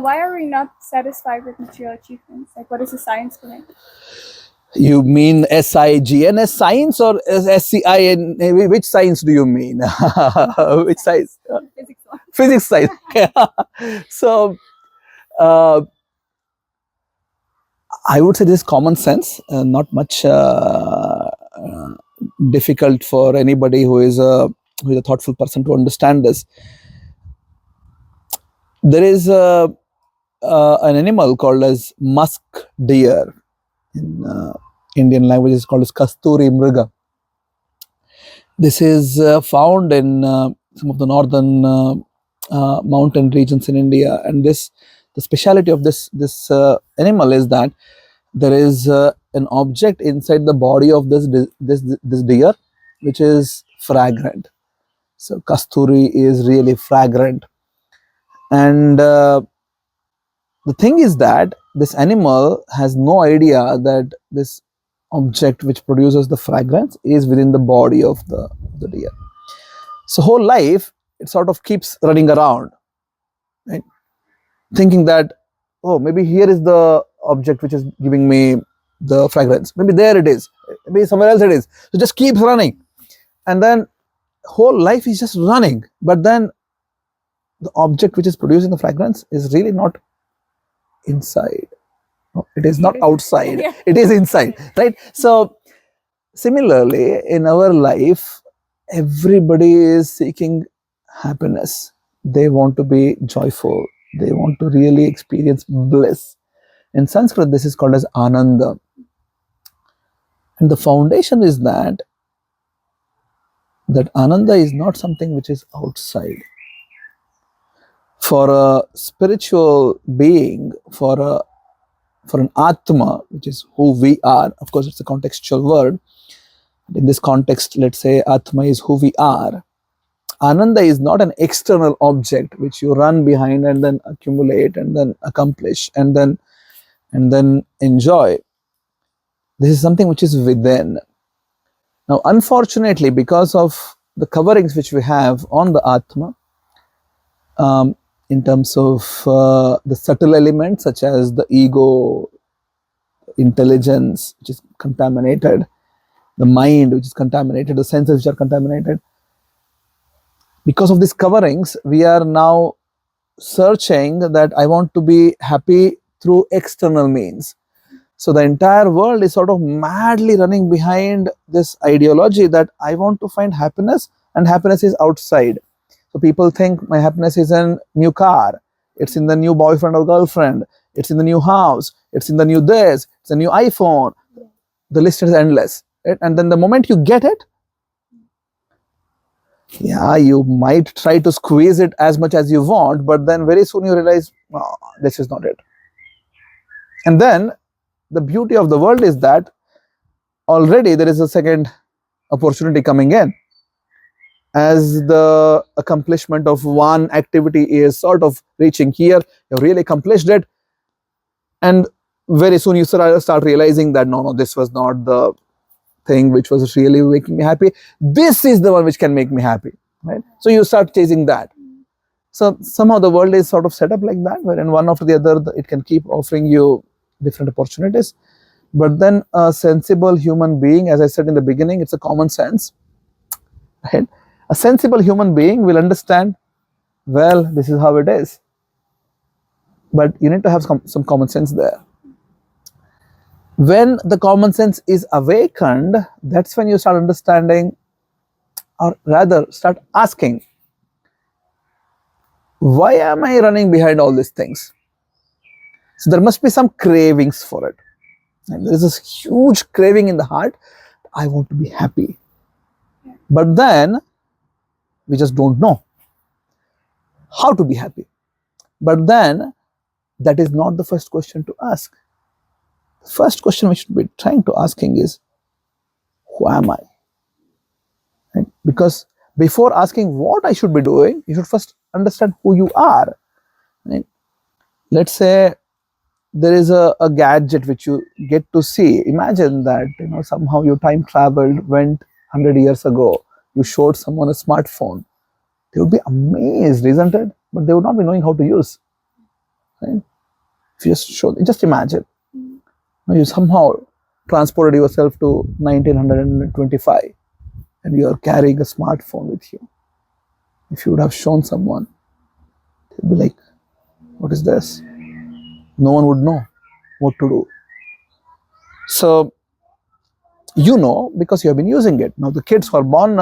why are we not satisfied with material achievements? Like, what is the science behind it? You mean SIGN science or SCIN? Which science do you mean? Which science? Physics one. Physics science. So, I would say this is common sense, not much difficult for anybody who is a thoughtful person to understand this. There is an animal called as musk deer. In Indian language, is called as Kasturi Mriga. This is found in some of the northern mountain regions in India, and the speciality of this animal is that there is an object inside the body of this deer, which is fragrant. So Kasturi is really fragrant, and the thing is that this animal has no idea that this object which produces the fragrance is within the body of the deer. So whole life it sort of keeps running around, right? Thinking that, oh, maybe here is the object which is giving me the fragrance. Maybe there it is. Maybe somewhere else it is. So just keeps running. And then whole life is just running. But then the object which is producing the fragrance is really not inside. No, it is not outside. Yeah. It is inside, right? So similarly, in our life, everybody is seeking happiness. They want to be joyful. They want to really experience bliss. In Sanskrit, this is called as Ananda. And the foundation is that Ananda is not something which is outside. For a spiritual being, for an Atma, which is who we are, of course, it's a contextual word. In this context, let's say Atma is who we are. Ananda is not an external object which you run behind and then accumulate and then accomplish and then enjoy. This is something which is within. Now, unfortunately, because of the coverings which we have on the Atma, in terms of the subtle elements such as the ego, intelligence, which is contaminated, the mind, which is contaminated, the senses which are contaminated. Because of these coverings, we are now searching that I want to be happy through external means. So the entire world is sort of madly running behind this ideology that I want to find happiness, and happiness is outside. So people think my happiness is in new car, it's in the new boyfriend or girlfriend, it's in the new house, it's in the new this, it's a new iPhone. The list is endless, right? And then the moment you get it, yeah, you might try to squeeze it as much as you want, but then very soon you realize, oh, this is not it. And then the beauty of the world is that already there is a second opportunity coming in. As the accomplishment of one activity is sort of reaching here, you really accomplished it, and very soon you start realizing that no, this was not the thing which was really making me happy. This is the one which can make me happy, right? So you start chasing that. So somehow the world is sort of set up like that, wherein one after the other it can keep offering you different opportunities. But then a sensible human being, as I said in the beginning, it's a common sense, right? A sensible human being will understand, well, this is how it is. But you need to have some common sense there. When the common sense is awakened, that's when you start understanding, or rather start asking, why am I running behind all these things? So there must be some cravings for it. And there is this huge craving in the heart. I want to be happy. But then we just don't know how to be happy. But then that is not the first question to ask. The first question we should be trying to asking is, who am I? Right? Because before asking what I should be doing, you should first understand who you are. Right? Let's say there is a gadget which you get to see. Imagine that somehow you time traveled, went 100 years ago. You showed someone a smartphone. They would be amazed, isn't it? But they would not be knowing how to use. Right? If you just imagine, you somehow transported yourself to 1925 and you are carrying a smartphone with you. If you would have shown someone, they'd be like, what is this? No one would know what to do. So, because you have been using it. Now, the kids who are born,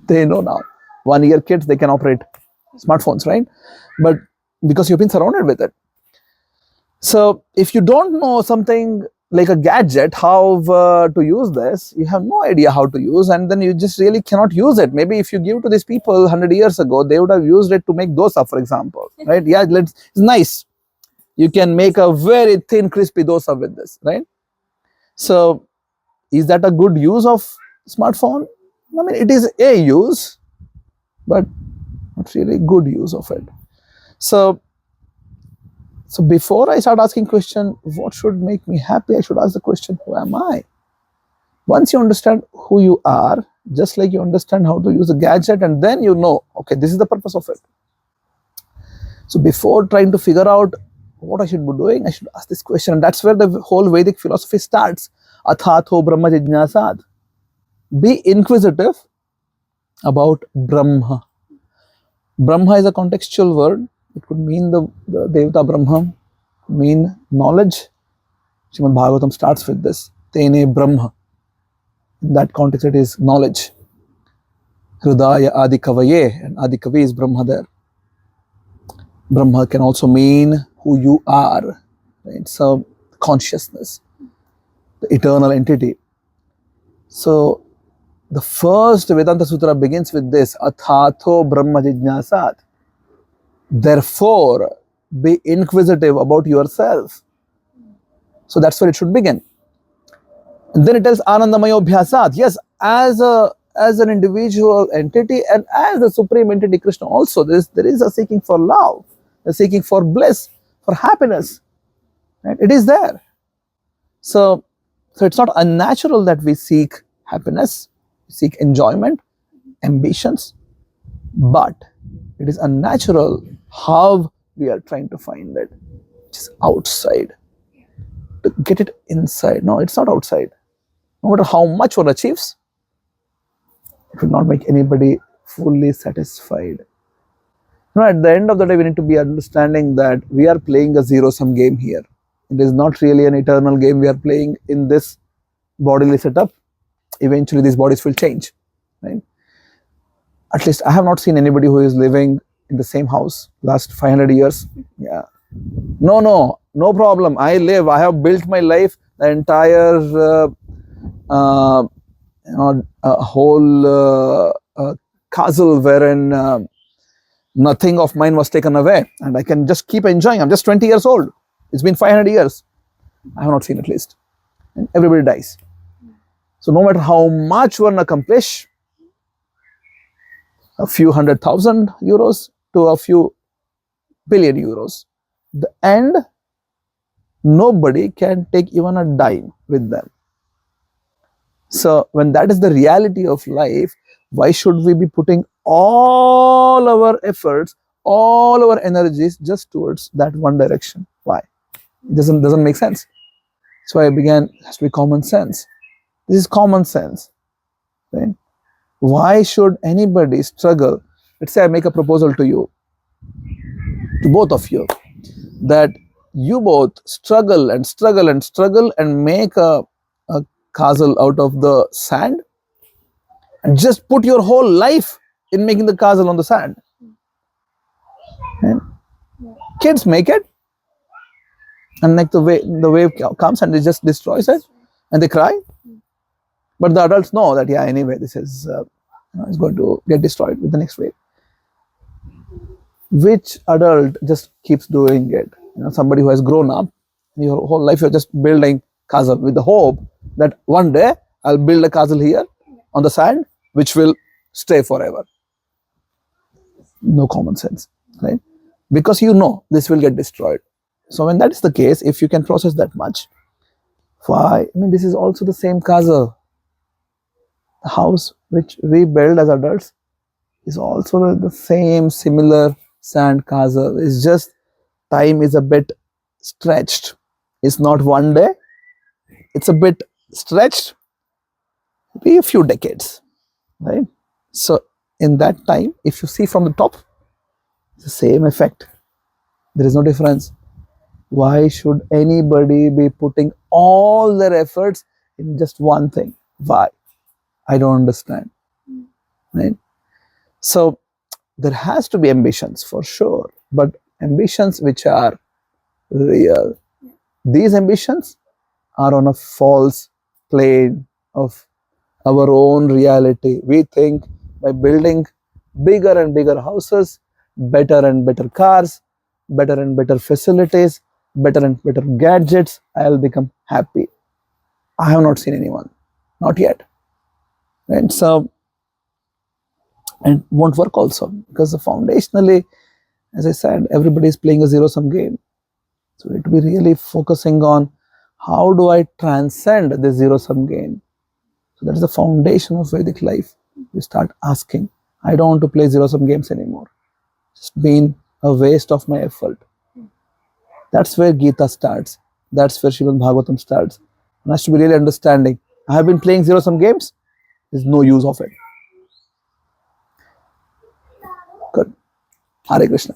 they know now. 1 year kids, they can operate smartphones, right? But because you've been surrounded with it. So, if you don't know something like a gadget, how to use this, you have no idea how to use, and then you just really cannot use it. Maybe if you give to these people 100 years ago, they would have used it to make dosa, for example, right? Yeah, it's nice. You can make a very thin, crispy dosa with this, right? So, is that a good use of smartphone? I mean, it is a use, but not really good use of it. So before I start asking question, what should make me happy, I should ask the question, who am I? Once you understand who you are, just like you understand how to use a gadget, and then you know, okay, this is the purpose of it. So before trying to figure out what I should be doing, I should ask this question, and that's where the whole Vedic philosophy starts. Athatho Brahma Jijnasad. Be inquisitive about Brahma. Brahma is a contextual word. It could mean the Devata Brahma, mean knowledge. Srimad Bhagavatam starts with this. Tene Brahma. In that context, it is knowledge. Hridaya Adi Kavaye, and Adi Kavi is Brahma there. Brahma can also mean who you are. Right? So, consciousness, the eternal entity. So, the first Vedanta Sutra begins with this, Athatho Brahma Jijnasat. Therefore, be inquisitive about yourself. So that's where it should begin. And then it tells Anandamayo Bhyasat. Yes, as an individual entity and as the supreme entity Krishna also, there is a seeking for love, a seeking for bliss, for happiness. Right? It is there. So it's not unnatural that we seek happiness, seek enjoyment, ambitions, but it is unnatural how we are trying to find it, which is outside. To get it inside. No, it's not outside. No matter how much one achieves, it will not make anybody fully satisfied. At the end of the day, we need to be understanding that we are playing a zero-sum game here. It is not really an eternal game we are playing in this bodily setup. Eventually, these bodies will change. Right? At least I have not seen anybody who is living in the same house last 500 years. Yeah. No problem. I have built my life, the entire whole castle wherein nothing of mine was taken away, and I can just keep enjoying. I'm just 20 years old. It's been 500 years. I have not seen at least. And everybody dies. So no matter how much one accomplish, a few 100,000 euros to a few billion euros, the end, nobody can take even a dime with them. So when that is the reality of life, why should we be putting all our efforts, all our energies just towards that one direction? Why? It doesn't make sense. So I began, it has to be common sense. This is common sense. Right? Why should anybody struggle? Let's say I make a proposal to you, to both of you, that you both struggle and make a castle out of the sand, and just put your whole life in making the castle on the sand. And kids make it, and like the wave comes and it just destroys it, and they cry. But the adults know that, yeah, anyway, this is it's going to get destroyed with the next wave. Which adult just keeps doing it? Somebody who has grown up, your whole life you're just building castle with the hope that one day I'll build a castle here on the sand, which will stay forever. No common sense, right? Because this will get destroyed. So when that is the case, if you can process that much, why? I mean, this is also the same castle. The house which we build as adults is also the same similar sand castle. It's just time is a bit stretched. It's not one day, it's a bit stretched, be a few decades, right? So in that time, if you see from the top, it's the same effect. There is no difference. Why should anybody be putting all their efforts in just one thing? Why? I don't understand. Right? So there has to be ambitions for sure, but ambitions which are real. These ambitions are on a false plane of our own reality. We think by building bigger and bigger houses, better and better cars, better and better facilities, better and better gadgets, I'll become happy. I have not seen anyone, not yet. And so, and won't work also because the foundationally, as I said, everybody is playing a zero sum game. So we need to be really focusing on how do I transcend this zero sum game. So that is the foundation of Vedic life. You start asking, I don't want to play zero sum games anymore. It's been a waste of my effort. That's where Gita starts. That's where Srimad Bhagavatam starts. One has to be really understanding. I have been playing zero sum games. There's no use of it. Good. Hare Krishna.